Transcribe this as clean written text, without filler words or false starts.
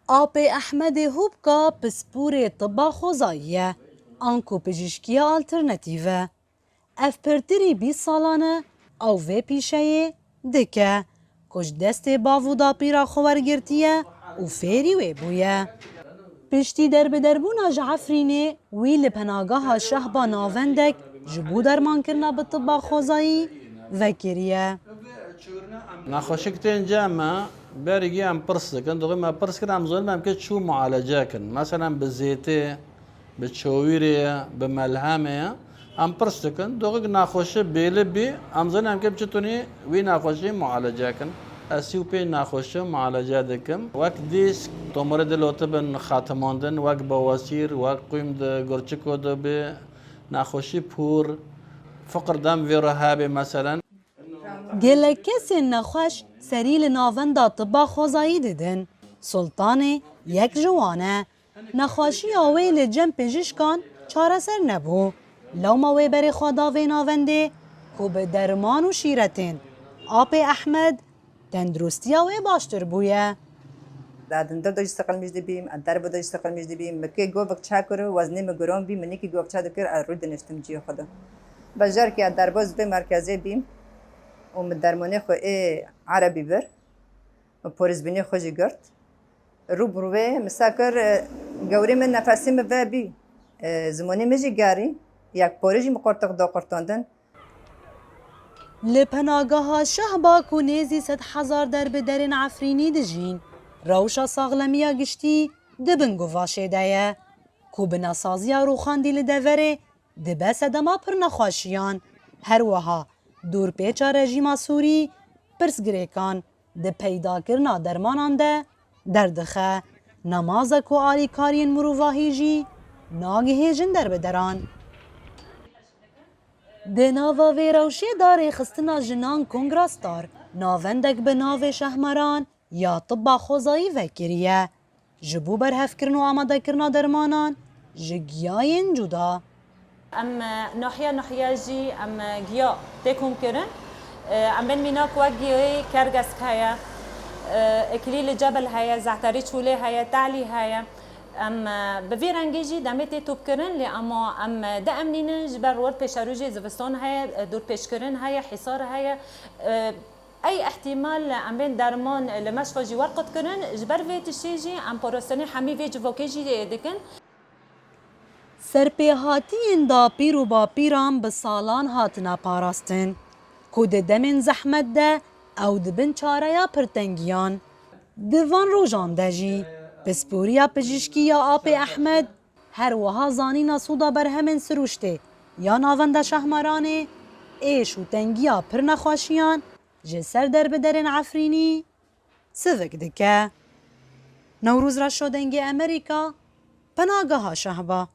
آپی احمد هوبکا پسپور طبا خوزاییه آنکو پجیشکی آلترنتیوه اف پرتری 20 سالانه او وی پیشه دکه کش دست باوودا پیرا خوارگرتیه و فیری وی بویه پشتی دربونا جعفرینه وی لپناگاه شهبا ناوندک جبو درمان کرنا به طبا خوزایی وکریه نخوشکتین جامعه برگی ام پرس کن دوغی ما پرس کن ام زول ممکن شو معالجه کن مثلا بزیته بچویره بملهمه ام پرس کن دوغی نخوشه بیل بی ام زول ممکن بچتونی وی نخوشی معالجه کن اسیو پی نخوشه معالجه دکم وقت دیس تومره دلوته بن خاتماندن وقت بواسیر وقت قیم د گرچکو دو به نخوشی پور فقر دم وی رهابه مثلا گله کسی نخوش سریل ناوندا طبا خوزایی دیدن سلطانه یک جوانه نخوشی آویل جم پژشکان چاره سر نبو لوما وی بری خدا وی ناونده کو به درمان و شیرتین آپی احمد تندرستی وی باشتر بویه دادن دو استقل مجد بیم در بود استقل مجد بیم مکی گوبک چاکر وزنی مگرام بیم منی کی گوبک چاکر رود نشتم جی خدا بجار که در باز به مرکزی بیم و درمانی خو عربی بر و پوریز بینی خوشی گرد رو بروه مسافر گوری من نفسی مبابی زمانی مجی گاری یک پوریجی مقرطق دو قرطاندن لپناگاه شهبا کنیزی 100,000 درین عفرینی دجین روشا ساغلمیا گشتی دبن گواشه دایه کو بناسازیا روخاندی لدوره دبه سدما پر نخواشیان هر وها دور پیچا رژیما سوری پرس گریکان ده پیدا کرنا درمانان ده دردخه نمازک و آلی کارین مروواهی جی ناگه جن در بدران ده ناوا وی روشی داره خستنا جنان کنگراس دار ناوندک به ناو شهمران یا طبا خوزایی وکریه جبو برهف کرنو آماده کرنا درمانان جگیاین جدا ام ناحیه جی ام گیا تکم کرن ام بن میناک وگی کرگس هیا اکلیل جبل هیا زعتری چوله هیا تعلی هیا ام بوی رنگی جی دمت توپ کرن لی اما ام ده امنین جبر ور پیشروجی زوستان هیا دور پیش کرن هیا حصار هیا ای احتمال ام بین درمان لمشفا جی ورقت کرن جبر ویت شیجی ام پروستانی حمی وی جوکی جی دکن سرپیهاتین دا پیر و با پیران به سالان هاتنا پاراستن کو ده دمین زحمت ده او دبن چاره یا پرتنگیان دوان روژان دجی پسپوریا پجیشکی یا آپی احمد هر وها زانینا سودا بر همین سروشته یا ناونده شهمرانه ایش و تنگیا پر نخواشیان جسر در بدرین عفرینی سوک دکه نوروز را شدنگ امریکا پناگاه شهبا